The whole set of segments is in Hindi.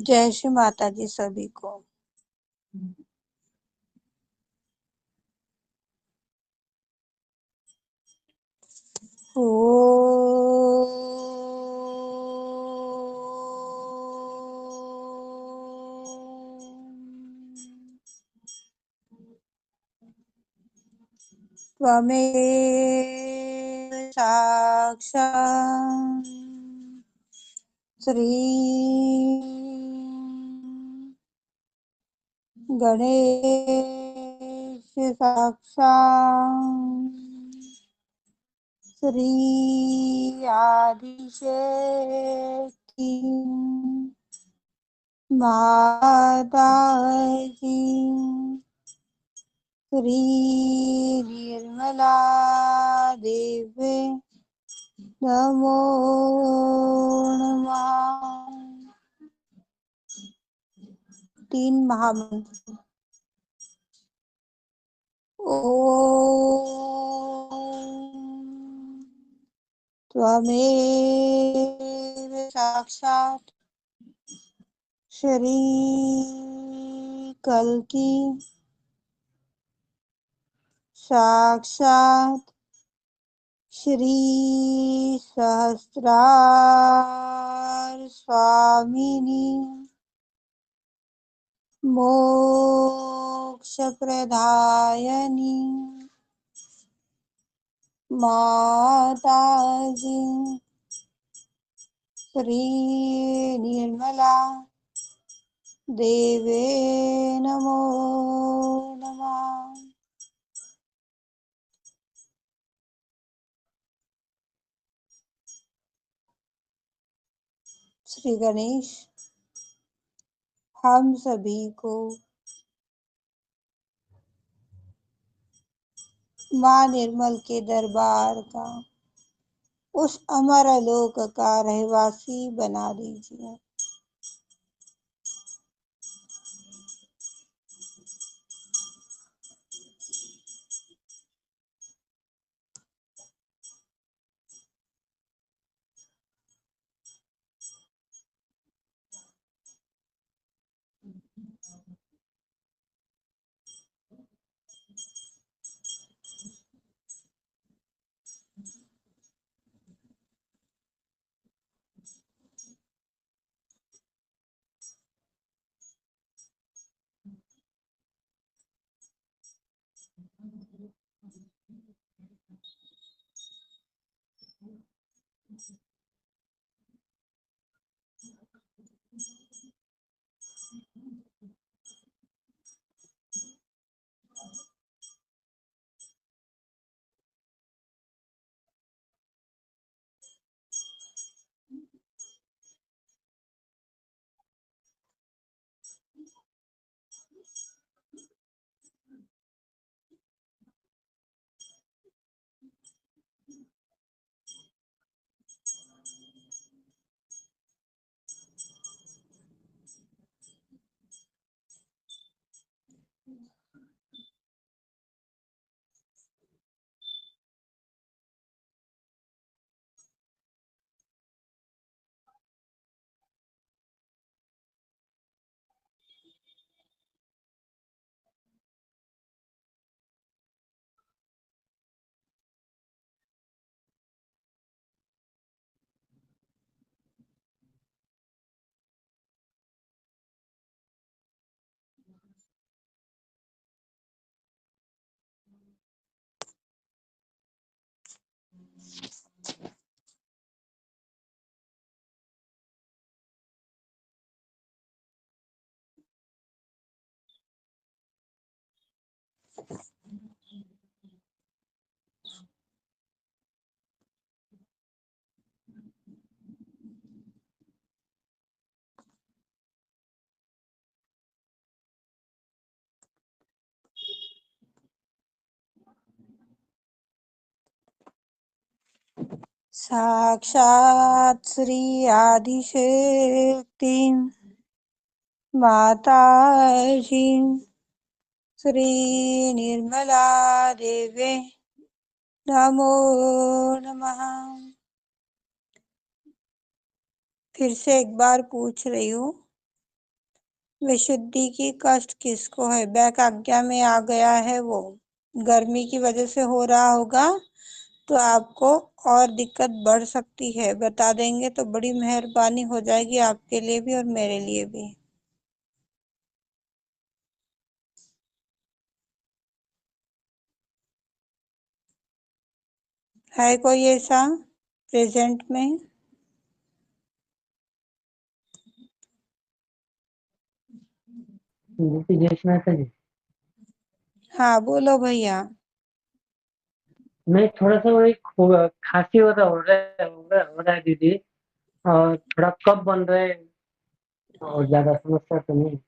जय श्री माता जी सभी को। ओ त्वमेव साक्षात् श्री गणेश साक्षात् श्री आदिशक्ति माता जी श्री निर्मला देवी नमो नमः। 3 महामंत्र। ओम त्वमेव साक्षात् श्री कल्की साक्षात् श्री सहस्रार स्वामिनी मोक्ष प्रदायनी माता जी श्री निर्मला देवे नमो नमः। श्री गणेश हम सभी को माँ निर्मल के दरबार का उस अमर लोक का रहवासी बना दीजिए। साक्षात् श्री आदिशक्ति माता जी श्री निर्मला देवी नमो नमः। फिर से एक बार पूछ रही हूँ, विशुद्धि की कष्ट किसको है? बैक आज्ञा में आ गया है वो, गर्मी की वजह से हो रहा होगा, तो आपको और दिक्कत बढ़ सकती है। बता देंगे तो बड़ी मेहरबानी हो जाएगी आपके लिए भी और मेरे लिए भी। है कोई ऐसा प्रेजेंट में? जी जय श्री माता जी। हाँ बोलो भैया। मैं थोड़ा सा वो एक खांसी हो रहा है दीदी। और थोड़ा कफ बन रहा है। और ज्यादा समस्या तो नहीं।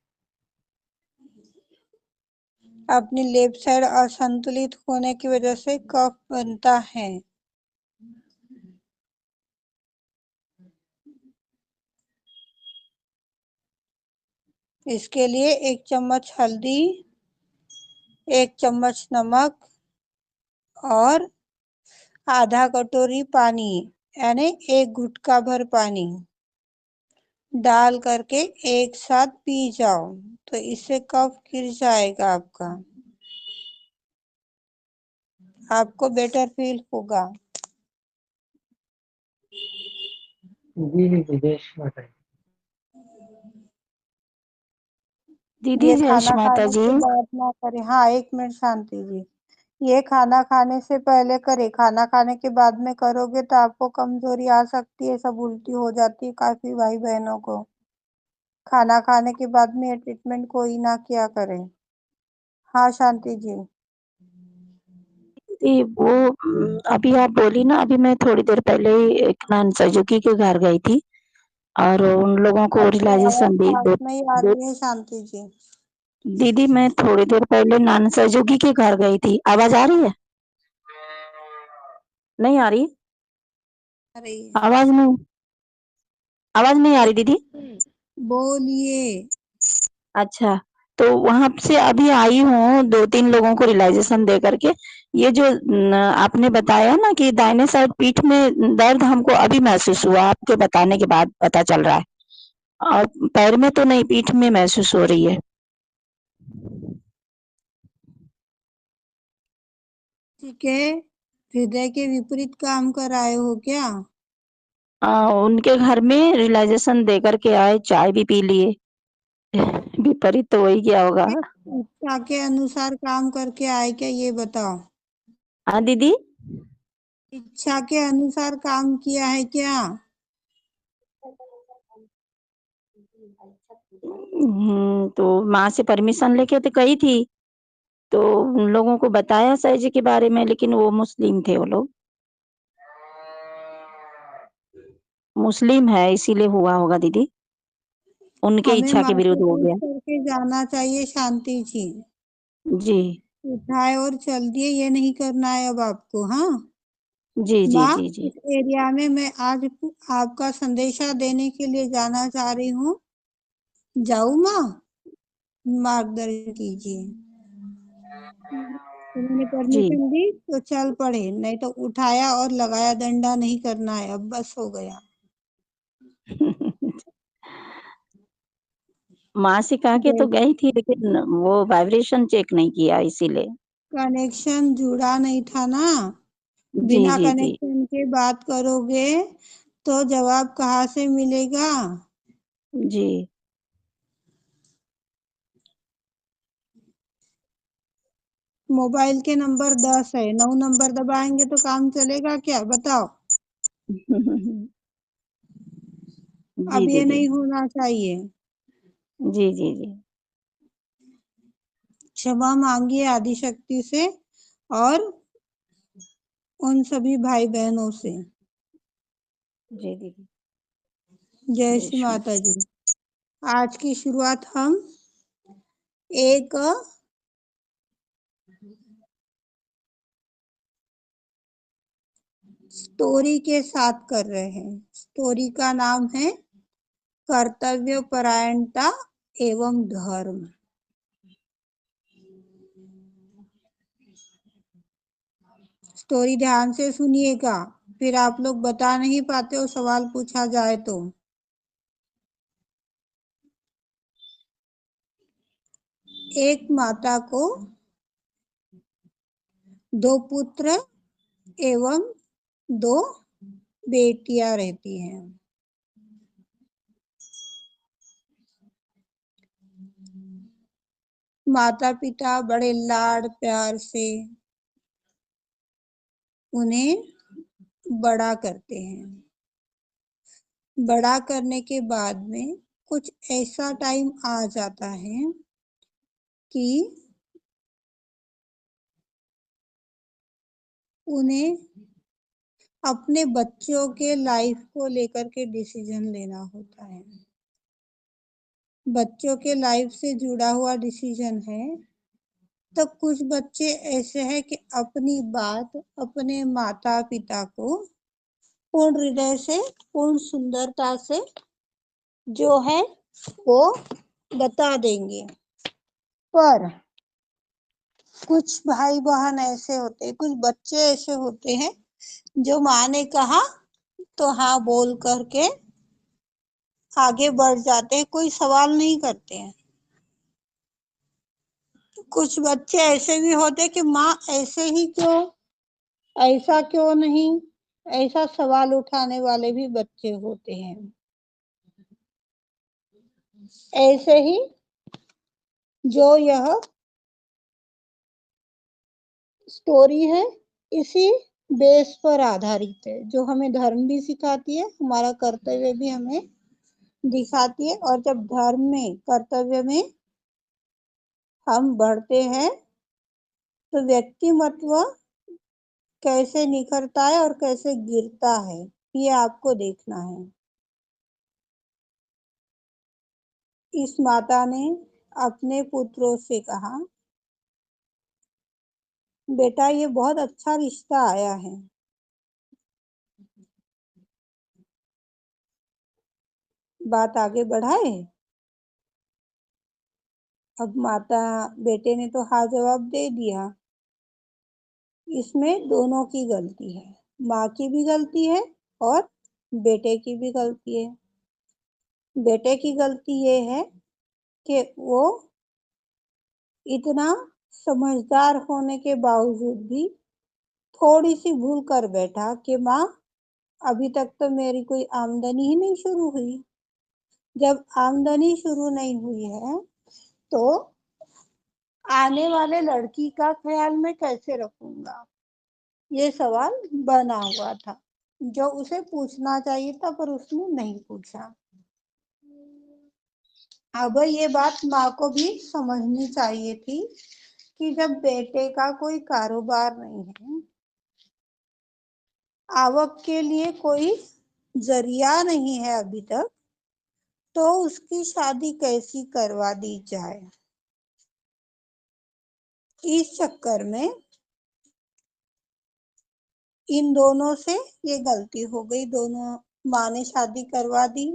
अपनी लेफ्ट साइड असंतुलित होने की वजह से कफ बनता है। इसके लिए 1 चम्मच हल्दी, 1 चम्मच नमक और आधा कटोरी पानी, यानी 1 गुटका भर पानी डाल करके एक साथ पी जाओ, तो इससे कफ गिर जाएगा आपका, आपको बेटर फील होगा। जी जी जी जय श्री माता जी। दीदी ये जय खाना श्री माता खाने जी। के बाद ना करें। हाँ, 1 मिनट शांति जी। ये खाना खाने से पहले करे, खाना खाने के बाद में करोगे तो आपको कमजोरी आ सकती है, सब उल्टी हो जाती है काफी भाई बहनों को। खाना खाने के बाद में ये ट्रीटमेंट कोई ना किया करे। हाँ शांति जी। दीदी वो अभी आप बोली ना, अभी मैं थोड़ी देर पहले ही एक नान सजुकी के घर गई थी और उन लोगों को आपकी आवाज रियलाइजेशन दी। पास दो, में ही आ दो रही है शांति जी। दीदी मैं थोड़ी देर पहले नान सजुकी के घर गई थी। आवाज आ रही है? नहीं आ रही? आ रही है। आवाज नहीं, आवाज नहीं आ रही दीदी। बोलिए। अच्छा, तो वहां से अभी आई हूँ 2-3 लोगों को रियलाइजेशन दे करके। ये जो आपने बताया ना कि दाहिने साइड पीठ में दर्द हमको अभी महसूस हुआ, आपके बताने के बाद पता चल रहा है। और पैर में तो नहीं, पीठ में महसूस हो रही है। ठीक है, हृदय के विपरीत काम कर आए हो क्या? उनके घर में रियलाइजेशन दे करके आए, चाय भी पी लिए। विपरीत तो वही क्या होगा। इच्छा के अनुसार काम करके आए क्या, ये बताओ। हाँ दीदी। इच्छा के अनुसार काम किया है क्या? तो माँ से परमिशन लेके तो गई थी, तो उन लोगों को बताया सही जी के बारे में, लेकिन वो मुस्लिम थे वो लोग। मुस्लिम है इसीलिए हुआ होगा दीदी, उनके हमें इच्छा के माँ से विरुद्ध हो पूछ गया। करके जाना चाहिए शांति जी। जी उठाए और चल दिए, ये नहीं करना है अब आपको। हाँ जी जी माँ, जी जी। इस एरिया में मैं आज आपका संदेशा देने के लिए जाना चाह रही हूँ। जाऊँ माँ? मार्गदर्शन कीजिए। उन्होंने जी। परमिशन दी तो चल पड़े, नहीं तो उठाया और लगाया डंडा नहीं करना है, अब बस हो गया। माँ से कहा के तो गई थी, लेकिन वो वाइब्रेशन चेक नहीं किया इसीलिए। कनेक्शन जुड़ा नहीं था ना। जी बिना जी जी कनेक्शन के बात करोगे तो जवाब कहाँ से मिलेगा? जी। मोबाइल के नंबर 10 है, 9 नंबर दबाएंगे तो काम चलेगा क्या, बताओ। जी अब ये दीदी। नहीं होना चाहिए। जी जी जी क्षमा मांगिए आदिशक्ति से और उन सभी भाई बहनों से। जी दीदी। जय जय श्री श्री माता जी। आज की शुरुआत हम एक स्टोरी के साथ कर रहे हैं। स्टोरी का नाम है कर्तव्य परायणता एवं धर्म। स्टोरी ध्यान से सुनिएगा, फिर आप लोग बता नहीं पाते हो सवाल पूछा जाए तो। एक माता को 2 पुत्र एवं 2 बेटियां रहती हैं। माता पिता बड़े लाड प्यार से उन्हें बड़ा करते हैं। बड़ा करने के बाद में कुछ ऐसा टाइम आ जाता है कि उन्हें अपने बच्चों के लाइफ को लेकर के डिसीजन लेना होता है। बच्चों के लाइफ से जुड़ा हुआ डिसीजन है। तो कुछ बच्चे ऐसे हैं कि अपनी बात अपने माता पिता को पूर्ण हृदय से, पूर्ण सुंदरता से जो है वो बता देंगे। पर कुछ भाई बहन ऐसे होते हैं, कुछ बच्चे ऐसे होते हैं जो माँ ने कहा तो हाँ बोल करके आगे बढ़ जाते हैं, कोई सवाल नहीं करते हैं। कुछ बच्चे ऐसे भी होते हैं कि माँ ऐसे ही क्यों, ऐसा क्यों नहीं, ऐसा सवाल उठाने वाले भी बच्चे होते हैं। ऐसे ही जो यह स्टोरी है इसी बेस पर आधारित है, जो हमें धर्म भी सिखाती है, हमारा कर्तव्य भी हमें दिखाती है। और जब धर्म में, कर्तव्य में हम बढ़ते हैं तो व्यक्तिमत्व कैसे निखरता है और कैसे गिरता है, ये आपको देखना है। इस माता ने अपने पुत्रों से कहा, बेटा ये बहुत अच्छा रिश्ता आया है, बात आगे बढ़ाए। अब माता, बेटे ने तो हाँ जवाब दे दिया। इसमें दोनों की गलती है, माँ की भी गलती है और बेटे की भी गलती है। बेटे की गलती ये है कि वो इतना समझदार होने के बावजूद भी थोड़ी सी भूल कर बैठा कि माँ अभी तक तो मेरी कोई आमदनी ही नहीं शुरू हुई। जब आमदनी शुरू नहीं हुई है तो आने वाले लड़की का ख्याल मैं कैसे रखूंगा, ये सवाल बना हुआ था जो उसे पूछना चाहिए था, पर उसने नहीं पूछा। अब ये बात माँ को भी समझनी चाहिए थी कि जब बेटे का कोई कारोबार नहीं है, आवक के लिए कोई जरिया नहीं है अभी तक, तो उसकी शादी कैसी करवा दी जाए। इस चक्कर में इन दोनों से ये गलती हो गई। दोनों, माँ ने शादी करवा दी,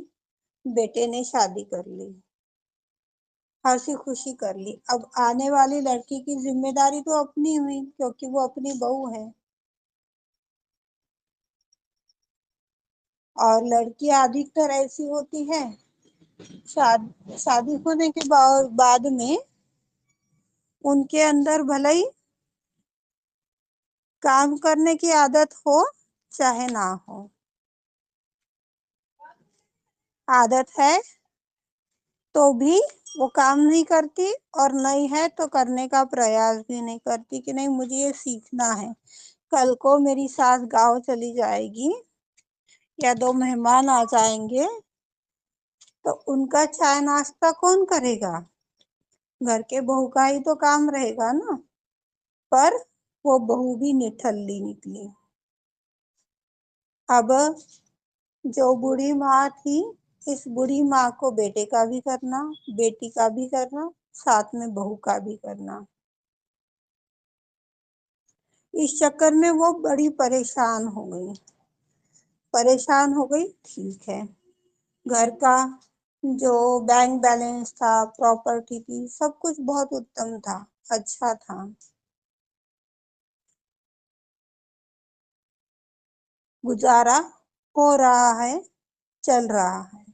बेटे ने शादी कर ली, हंसी खुशी कर ली। अब आने वाली लड़की की जिम्मेदारी तो अपनी हुई, क्योंकि वो अपनी बहू है। और लड़कियां अधिकतर ऐसी होती है, शादी होने के बाद में उनके अंदर भले ही काम करने की आदत हो चाहे ना हो, आदत है तो भी वो काम नहीं करती, और नहीं है तो करने का प्रयास भी नहीं करती कि नहीं मुझे ये सीखना है। कल को मेरी सास गांव चली जाएगी या 2 मेहमान आ जाएंगे तो उनका चाय नाश्ता कौन करेगा? घर के बहू का ही तो काम रहेगा ना। पर वो बहू भी निठल्ली निकली। अब जो बूढ़ी माँ थी, इस बूढ़ी माँ को बेटे का भी करना, बेटी का भी करना, साथ में बहू का भी करना। इस चक्कर में वो बड़ी परेशान हो गई। परेशान हो गई, ठीक है। घर का जो बैंक बैलेंस था, प्रॉपर्टी थी, सब कुछ बहुत उत्तम था, अच्छा था। गुजारा हो रहा है, चल रहा है।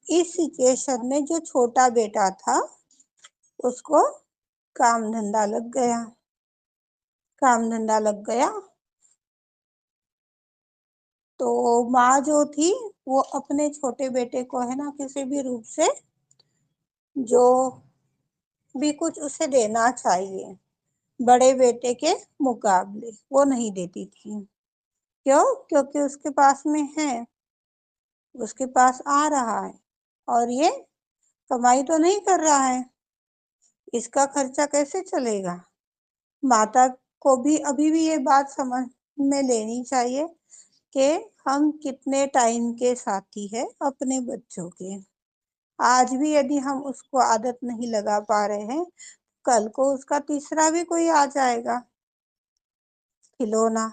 इस सिचुएशन में जो छोटा बेटा था उसको काम धंधा लग गया। काम धंधा लग गया तो माँ जो थी वो अपने छोटे बेटे को है ना किसी भी रूप से जो भी कुछ उसे देना चाहिए बड़े बेटे के मुकाबले वो नहीं देती थी। क्यों? क्योंकि उसके पास में है, उसके पास आ रहा है और ये कमाई तो नहीं कर रहा है, इसका खर्चा कैसे चलेगा। माता को भी अभी भी ये बात समझ में लेनी चाहिए कि हम कितने टाइम के साथी है अपने बच्चों के। आज भी यदि हम उसको आदत नहीं लगा पा रहे हैं, कल को उसका तीसरा भी कोई आ जाएगा खिलौना,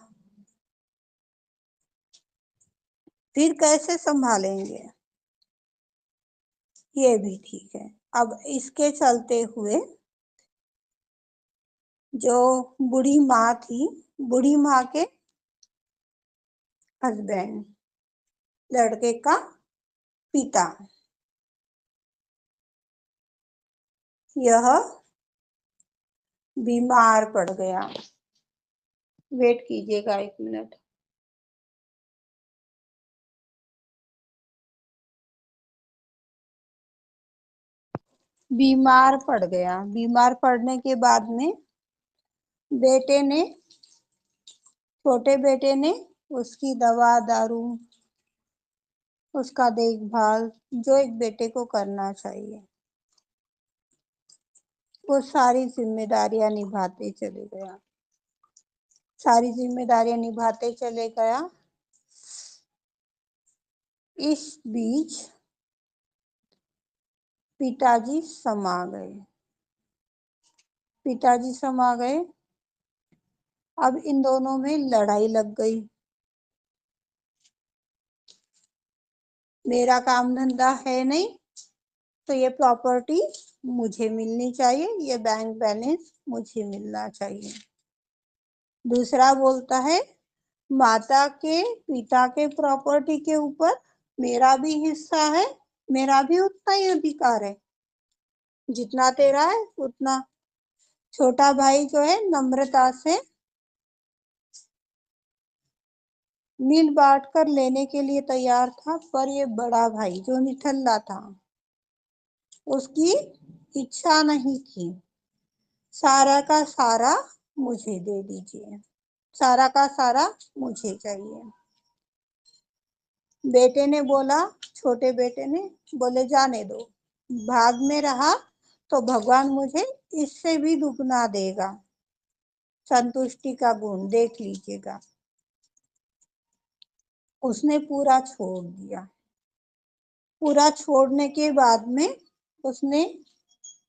फिर कैसे संभालेंगे। ये भी ठीक है। अब इसके चलते हुए जो बूढ़ी माँ थी, बूढ़ी माँ के हस्बैंड, लड़के का पिता, यह बीमार पड़ गया। वेट कीजिएगा 1 मिनट। बीमार पड़ गया। बीमार पड़ने के बाद में बेटे ने, छोटे बेटे ने उसकी दवा दारू, उसका देखभाल जो एक बेटे को करना चाहिए, वो सारी जिम्मेदारियां निभाते चले गया। सारी जिम्मेदारियां निभाते चले गया। इस बीच पिताजी समा गए। पिताजी समा गए। अब इन दोनों में लड़ाई लग गई। मेरा काम धंधा है नहीं तो ये प्रॉपर्टी मुझे मिलनी चाहिए, ये बैंक बैलेंस मुझे मिलना चाहिए। दूसरा बोलता है माता के पिता के प्रॉपर्टी के ऊपर मेरा भी हिस्सा है, मेरा भी उतना ही अधिकार है, जितना तेरा है उतना। छोटा भाई जो है नम्रता से मिल बांट कर लेने के लिए तैयार था, पर ये बड़ा भाई जो निठल्ला था उसकी इच्छा नहीं थी। सारा का सारा मुझे दे दीजिए, सारा का सारा मुझे चाहिए। बेटे ने बोला, छोटे बेटे ने बोले जाने दो, भाग में रहा तो भगवान मुझे इससे भी दुगना देगा। संतुष्टि का गुण देख लीजिएगा। उसने पूरा छोड़ दिया। पूरा छोड़ने के बाद में उसने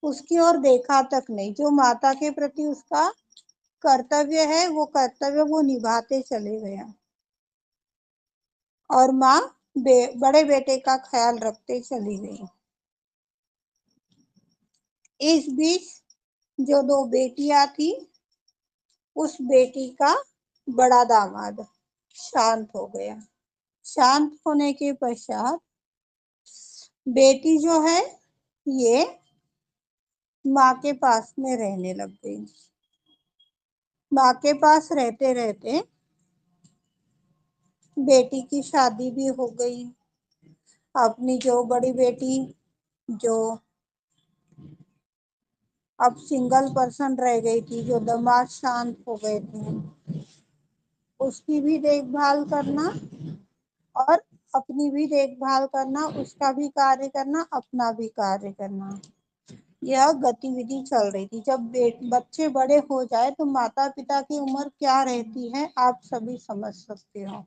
उसकी ओर देखा तक नहीं। जो माता के प्रति उसका कर्तव्य है वो कर्तव्य वो निभाते चले गया और माँ बड़े बेटे का ख्याल रखते चली गई। इस बीच जो 2 बेटियां थी, उस बेटी का बड़ा दामाद शांत हो गया। शांत होने के पश्चात बेटी जो है ये माँ के पास में रहने लग गई। माँ के पास रहते रहते बेटी की शादी भी हो गई। अपनी जो बड़ी बेटी जो अब सिंगल पर्सन रह गई थी, जो दामाद शांत हो गए थे, उसकी भी देखभाल करना और अपनी भी देखभाल करना, उसका भी कार्य करना, अपना भी कार्य करना, यह गतिविधि चल रही थी। जब बच्चे बड़े हो जाए तो माता पिता की उम्र क्या रहती है आप सभी समझ सकते हो।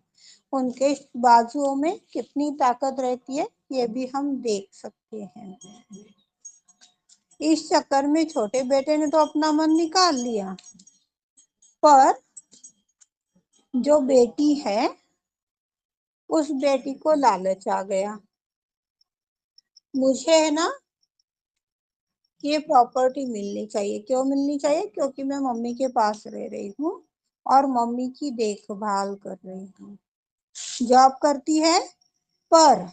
उनके बाजुओं में कितनी ताकत रहती है ये भी हम देख सकते हैं। इस चक्कर में छोटे बेटे ने तो अपना मन निकाल लिया, पर जो बेटी है उस बेटी को लालच आ गया। मुझे है ना ये प्रॉपर्टी मिलनी चाहिए। क्यों मिलनी चाहिए? क्योंकि मैं मम्मी के पास रह रही हूँ और मम्मी की देखभाल कर रही हूँ। जॉब करती है पर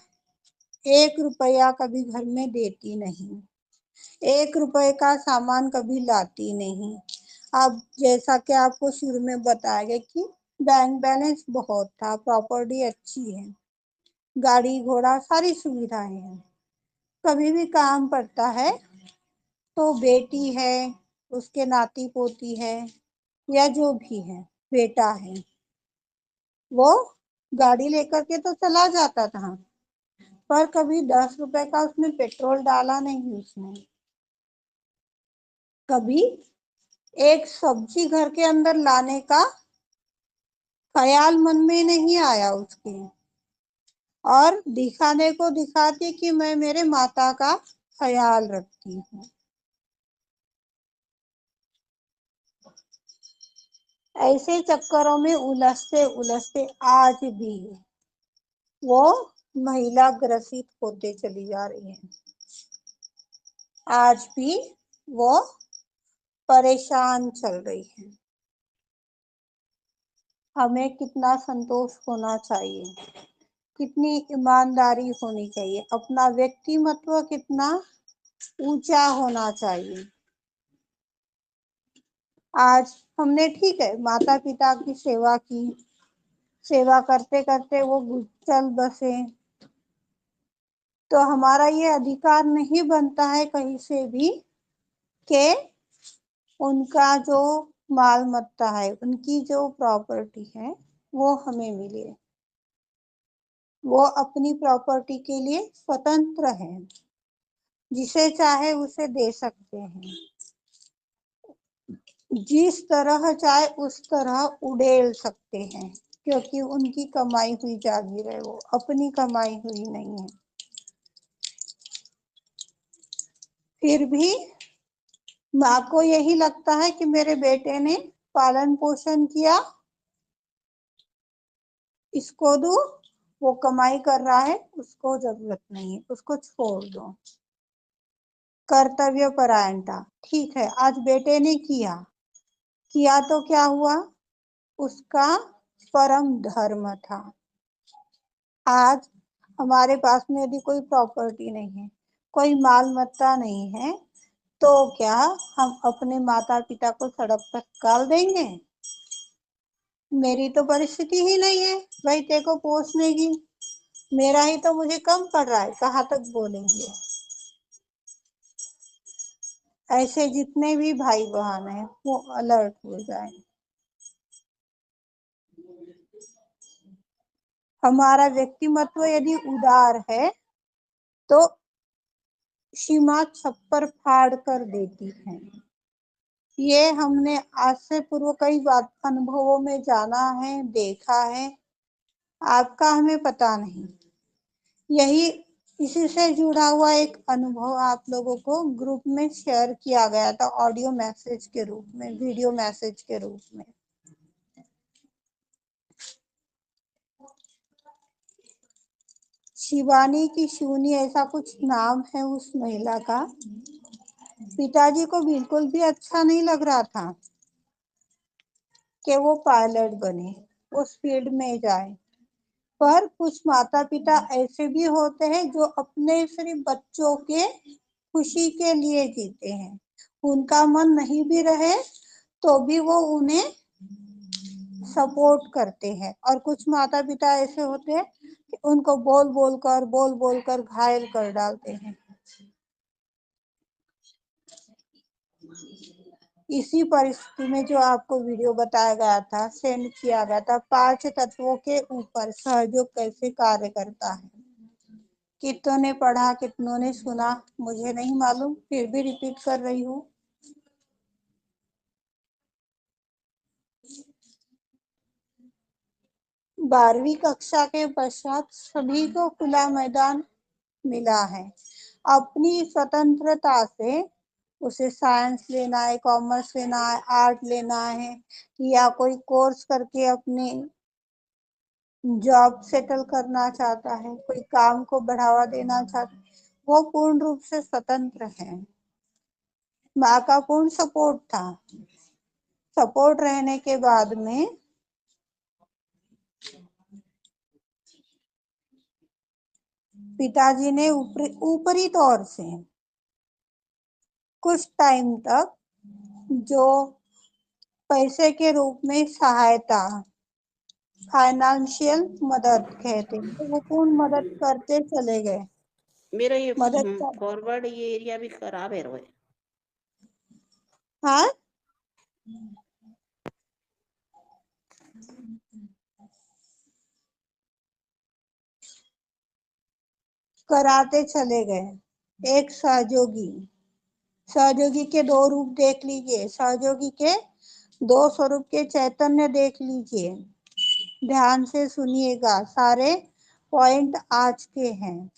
1 रुपया कभी घर में देती नहीं। 1 रुपए का सामान कभी लाती नहीं। अब जैसा कि आपको शुरू में बताया गया कि बैंक बैलेंस बहुत था, प्रॉपर्टी अच्छी है, गाड़ी घोड़ा सारी सुविधाएं हैं। कभी भी काम पड़ता है तो बेटी है, उसके नाती पोती है, या जो भी है, बेटा है, वो गाड़ी लेकर के तो चला जाता था, पर कभी 10 रुपए का उसने पेट्रोल डाला नहीं उसने। कभी एक सब्जी घर के अंदर लाने का ख्याल मन में नहीं आया उसके, और दिखाने को दिखाती कि मैं मेरे माता का ख्याल रखती हूँ। ऐसे चक्करों में उलझते उलझते आज भी वो महिला ग्रसित होते चली जा रही है। आज भी वो परेशान चल रही है। हमें कितना संतोष होना चाहिए, कितनी ईमानदारी होनी चाहिए, अपना व्यक्तिमत्व कितना ऊंचा होना चाहिए। आज हमने ठीक है माता पिता की सेवा की, सेवा करते करते वो चल बसे, तो हमारा ये अधिकार नहीं बनता है कहीं से भी कि उनका जो माल मत्ता है, उनकी जो प्रॉपर्टी है, वो हमें मिले। वो अपनी प्रॉपर्टी के लिए स्वतंत्र है, जिसे चाहे उसे दे सकते हैं, जिस तरह चाहे उस तरह उड़ेल सकते हैं, क्योंकि उनकी कमाई हुई जागीर है, वो अपनी कमाई हुई नहीं है। फिर भी माँ को यही लगता है कि मेरे बेटे ने पालन पोषण किया, इसको दो, वो कमाई कर रहा है, उसको जरूरत नहीं है, उसको छोड़ दो। कर्तव्य परायणता, ठीक है आज बेटे ने किया, किया तो क्या हुआ, उसका परम धर्म था। आज हमारे पास में यदि कोई प्रॉपर्टी नहीं है, कोई माल मत्ता नहीं है, तो क्या हम अपने माता पिता को सड़क पर निकाल देंगे? मेरी तो परिस्थिति ही नहीं है भाई तेरे को पोसने की, मेरा ही तो मुझे कम पड़ रहा है, कहाँ तक बोलेंगे? ऐसे जितने भी भाई बहन हैं वो अलर्ट हो जाए। हमारा व्यक्तिमत्व यदि उदार है तो सीमा छप्पर फाड़ कर देती है। ये हमने आज से पूर्व कई बात अनुभवों में जाना है, देखा है, आपका हमें पता नहीं। यही इसी से जुड़ा हुआ एक अनुभव आप लोगों को ग्रुप में शेयर किया गया था, ऑडियो मैसेज के रूप में, वीडियो मैसेज के रूप में। शिवानी की शिवनी ऐसा कुछ नाम है उस महिला का। पिताजी को बिल्कुल भी अच्छा नहीं लग रहा था कि वो पायलट बने, उस फील्ड में जाए, पर कुछ माता पिता ऐसे भी होते हैं जो अपने सिर्फ बच्चों के खुशी के लिए जीते हैं। उनका मन नहीं भी रहे तो भी वो उन्हें सपोर्ट करते हैं, और कुछ माता पिता ऐसे होते हैं कि उनको बोल बोल कर घायल कर डालते हैं। इसी परिस्थिति में जो आपको वीडियो बताया गया था, सेंड किया गया था, 5 तत्वों के ऊपर सहयोग कैसे कार्य करता है, कितनों ने पढ़ा कितनों ने सुना मुझे नहीं मालूम, फिर भी रिपीट कर रही हूँ। बारहवीं कक्षा के पश्चात सभी को खुला मैदान मिला है। अपनी स्वतंत्रता से उसे साइंस लेना है, कॉमर्स लेना है, आर्ट लेना है, या कोई कोर्स करके अपने जॉब सेटल करना चाहता है, कोई काम को बढ़ावा देना चाहता है, वो पूर्ण रूप से स्वतंत्र है। माँ का पूर्ण सपोर्ट था। सपोर्ट रहने के बाद में पिताजी ने ऊपरी तौर से कुछ टाइम तक जो पैसे के रूप में सहायता, फाइनेंशियल मदद कहते हैं, तो वो पूर्ण मदद करते चले गए। मेरा ये मदद कर फॉरवर्ड ये एरिया भी खराब है रोए। हाँ कराते चले गए। एक सहयोगी, सहयोगी के दो रूप देख लीजिए, सहयोगी के दो स्वरूप के चैतन्य देख लीजिए। ध्यान से सुनिएगा, सारे पॉइंट आज के हैं,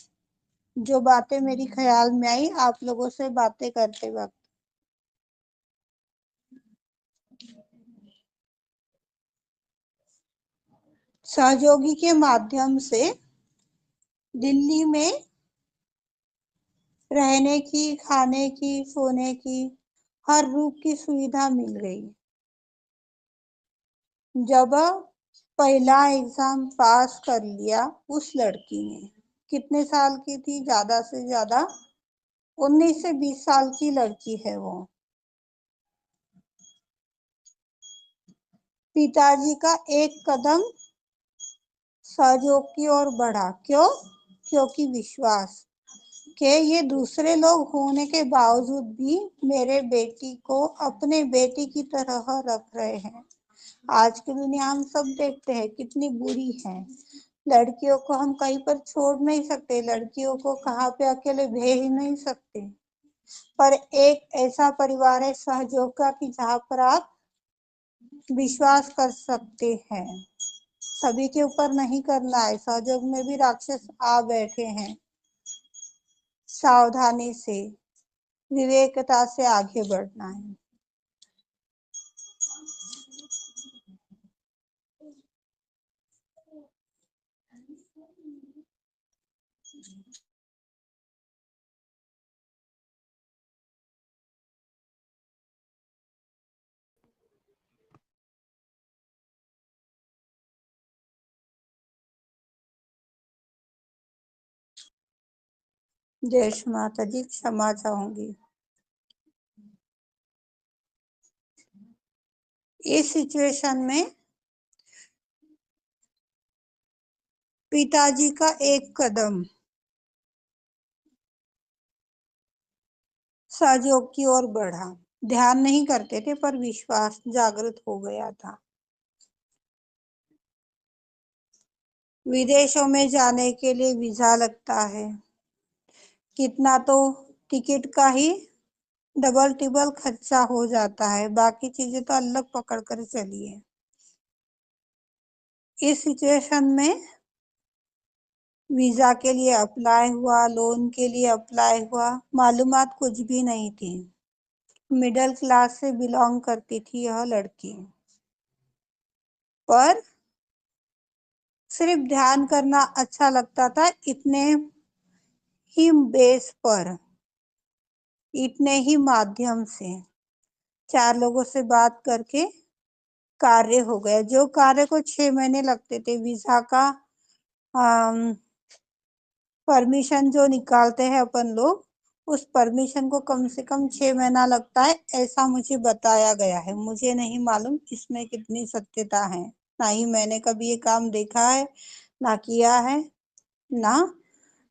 जो बातें मेरी ख्याल में आई आप लोगों से बातें करते वक्त। सहयोगी के माध्यम से दिल्ली में रहने की, खाने की, सोने की, हर रूप की सुविधा मिल गई। जब पहला एग्जाम पास कर लिया उस लड़की ने, कितने साल की थी, ज्यादा से ज्यादा 19 से 20 साल की लड़की है वो। पिताजी का एक कदम सहयोग की ओर बढ़ा। क्यों? क्योंकि विश्वास कि ये दूसरे लोग होने के बावजूद भी मेरे बेटी को अपने बेटी की तरह रख रहे हैं। आज की दुनिया हम सब देखते हैं कितनी बुरी है। लड़कियों को हम कहीं पर छोड़ नहीं सकते, लड़कियों को कहाँ पे अकेले भेज नहीं सकते, पर एक ऐसा परिवार है सहयोग का कि जहाँ पर आप विश्वास कर सकते हैं। सभी के ऊपर नहीं करना है, सहयोग में भी राक्षस आ बैठे हैं। सावधानी से, विवेकता से आगे बढ़ना है। जय श्री माता जी, क्षमा चाहूंगी। इस सिचुएशन में पिताजी का एक कदम सहयोग की ओर बढ़ा। ध्यान नहीं करते थे पर विश्वास जागृत हो गया था। विदेशों में जाने के लिए वीजा लगता है, कितना तो टिकट का ही डबल टिबल खर्चा हो जाता है, बाकी चीजें तो अलग पकड़ कर चलिए। इस सिचुएशन में वीजा के लिए अप्लाई हुआ, लोन के लिए अप्लाई हुआ, मालूमात कुछ भी नहीं थी। मिडिल क्लास से बिलोंग करती थी यह लड़की, पर सिर्फ ध्यान करना अच्छा लगता था। इतने ही बेस पर, इतने ही माध्यम से 4 लोगों से बात करके कार्य हो गया। जो कार्य को 6 महीने लगते थे, वीजा का परमिशन जो निकालते हैं अपन लोग, उस परमिशन को कम से कम 6 महीना लगता है, ऐसा मुझे बताया गया है। मुझे नहीं मालूम इसमें कितनी सत्यता है, ना ही मैंने कभी ये काम देखा है, ना किया है, ना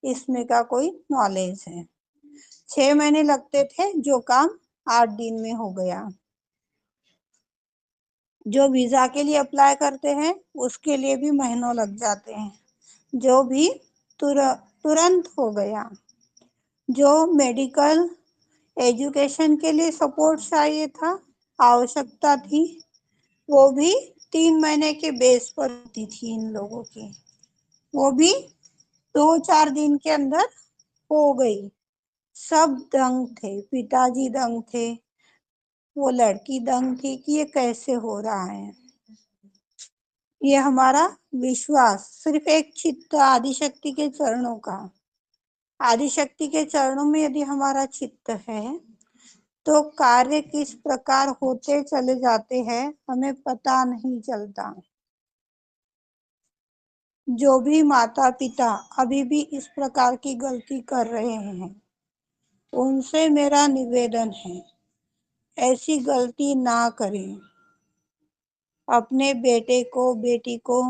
इसमें का कोई नॉलेज है। 6 महीने लगते थे, जो काम 8 दिन में हो गया। जो वीजा के लिए अप्लाई करते हैं उसके लिए भी महीनों लग जाते हैं, जो भी तुरंत हो गया। जो मेडिकल एजुकेशन के लिए सपोर्ट चाहिए था, आवश्यकता थी, वो भी 3 महीने के बेस पर होती थी इन लोगों की, वो भी 2-4 दिन के अंदर हो गई। सब दंग थे, पिताजी दंग थे, वो लड़की दंग थी कि ये कैसे हो रहा है। ये हमारा विश्वास सिर्फ एक चित्त आदिशक्ति के चरणों का, आदिशक्ति के चरणों में यदि हमारा चित्त है तो कार्य किस प्रकार होते चले जाते हैं हमें पता नहीं चलता। जो भी माता पिता अभी भी इस प्रकार की गलती कर रहे हैं, उनसे मेरा निवेदन है, ऐसी गलती ना करें। अपने बेटे को बेटी को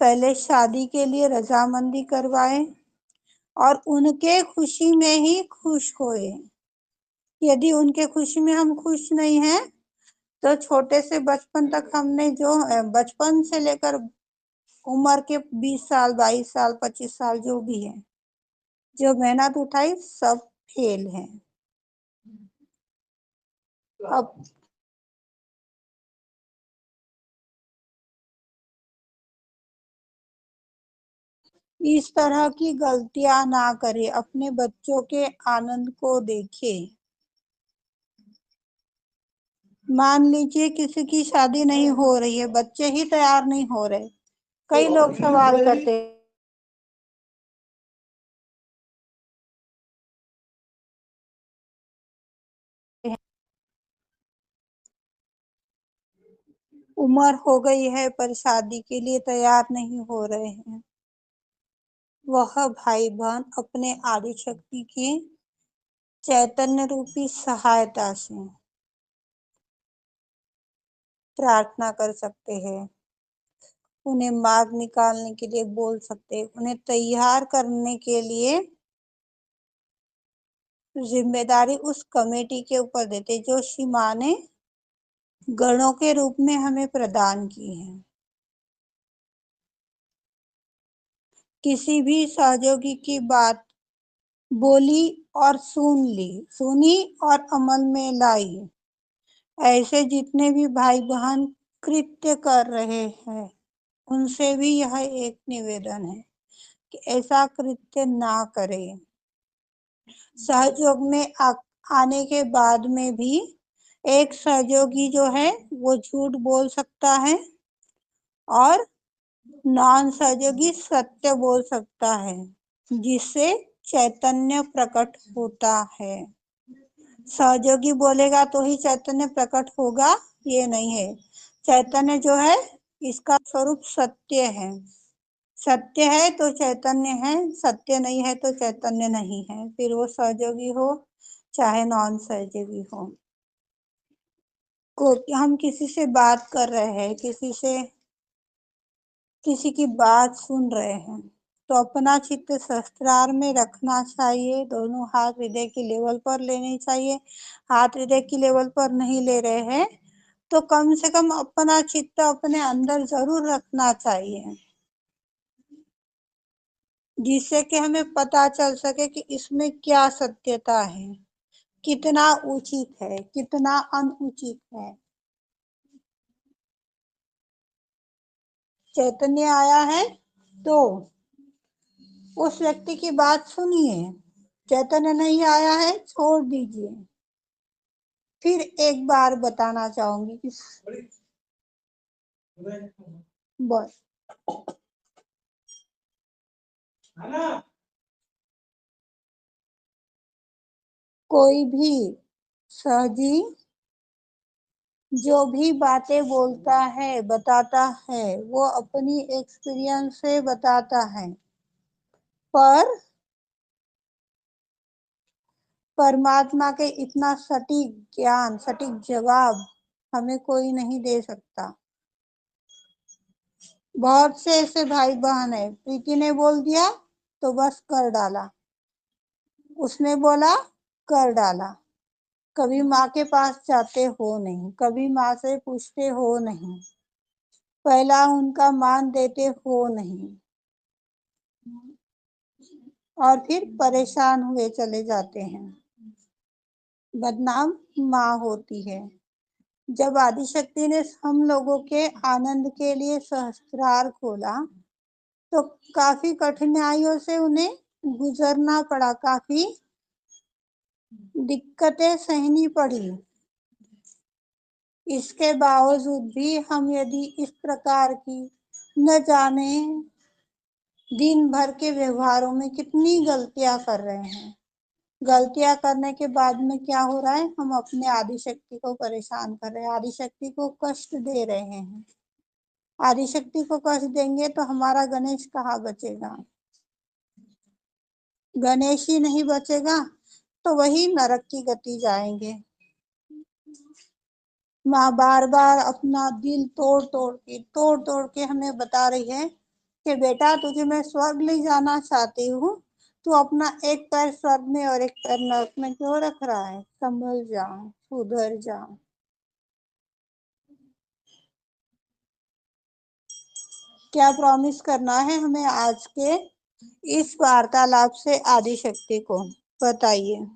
पहले शादी के लिए रजामंदी करवाएं और उनके खुशी में ही खुश होए। यदि उनके खुशी में हम खुश नहीं हैं तो छोटे से बचपन तक हमने जो बचपन से लेकर उम्र के 20 साल 22 साल 25 साल जो भी है, जो मेहनत उठाई सब फेल है। अब इस तरह की गलतियां ना करें, अपने बच्चों के आनंद को देखें। मान लीजिए किसी की शादी नहीं हो रही है, बच्चे ही तैयार नहीं हो रहे, कई लोग सवाल करते हैं, उम्र हो गई है पर शादी के लिए तैयार नहीं हो रहे हैं। वह भाई बहन अपने आदिशक्ति की चैतन्य रूपी सहायता से प्रार्थना कर सकते हैं, उन्हें मार्ग निकालने के लिए बोल सकते हैं, उन्हें तैयार करने के लिए जिम्मेदारी उस कमेटी के ऊपर देते जो श्री मां ने गणों के रूप में हमें प्रदान की है। किसी भी सहयोगी की बात बोली और सुनी और अमल में लाई। ऐसे जितने भी भाई बहन कृत्य कर रहे हैं उनसे भी यह एक निवेदन है कि ऐसा कृत्य ना करें। सहयोग में आने के बाद में भी एक सहयोगी जो है वो झूठ बोल सकता है और नॉन सहयोगी सत्य बोल सकता है, जिससे चैतन्य प्रकट होता है। सहयोगी बोलेगा तो ही चैतन्य प्रकट होगा ये नहीं है। चैतन्य जो है इसका स्वरूप सत्य है, सत्य है तो चैतन्य है, सत्य नहीं है तो चैतन्य नहीं है, फिर वो सहयोगी हो चाहे नॉन सहयोगी हो। को हम किसी से बात कर रहे हैं, किसी की बात सुन रहे हैं तो अपना चित्त सहस्त्रार में रखना चाहिए, दोनों हाथ हृदय की लेवल पर लेने चाहिए। हाथ हृदय की लेवल पर नहीं ले रहे हैं तो कम से कम अपना चित्त अपने अंदर जरूर रखना चाहिए, जिससे कि हमें पता चल सके कि इसमें क्या सत्यता है, कितना उचित है, कितना अनुचित है। चैतन्य आया है तो उस व्यक्ति की बात सुनिए, चैतन्य नहीं आया है छोड़ दीजिए। फिर एक बार बताना चाहूंगी कि बस कोई भी सहजी जो भी बातें बोलता है बताता है वो अपनी एक्सपीरियंस से बताता है, पर परमात्मा के इतना सटीक ज्ञान सटीक जवाब हमें कोई नहीं दे सकता। बहुत से ऐसे भाई बहन है, प्रीति ने बोल दिया तो बस कर डाला, उसने बोला कर डाला, कभी माँ के पास जाते हो नहीं, कभी माँ से पूछते हो नहीं, पहला उनका मान देते हो नहीं और फिर परेशान हुए चले जाते हैं। बदनाम माँ होती है। जब आदिशक्ति ने हम लोगों के आनंद के लिए सहस्त्रार खोला तो काफी कठिनाइयों से उन्हें गुजरना पड़ा, काफी दिक्कतें सहनी पड़ी। इसके बावजूद भी हम यदि इस प्रकार की न जाने दिन भर के व्यवहारों में कितनी गलतियां कर रहे हैं, गलतियां करने के बाद में क्या हो रहा है, हम अपने आदिशक्ति को परेशान कर रहे हैं, आदिशक्ति को कष्ट दे रहे हैं। आदिशक्ति को कष्ट देंगे तो हमारा गणेश कहाँ बचेगा? गणेश ही नहीं बचेगा तो वही नरक की गति जाएंगे। माँ बार बार अपना दिल तोड़ तोड़ के हमें बता रही है कि बेटा तुझे मैं स्वर्ग ले जाना चाहती हूँ, तू अपना एक पैर स्वर्ग में और एक पैर नरक में क्यों रख रहा है? संभल जा, सुधर जा। क्या प्रॉमिस करना है हमें आज के इस वार्तालाप से आदिशक्ति को, बताइए।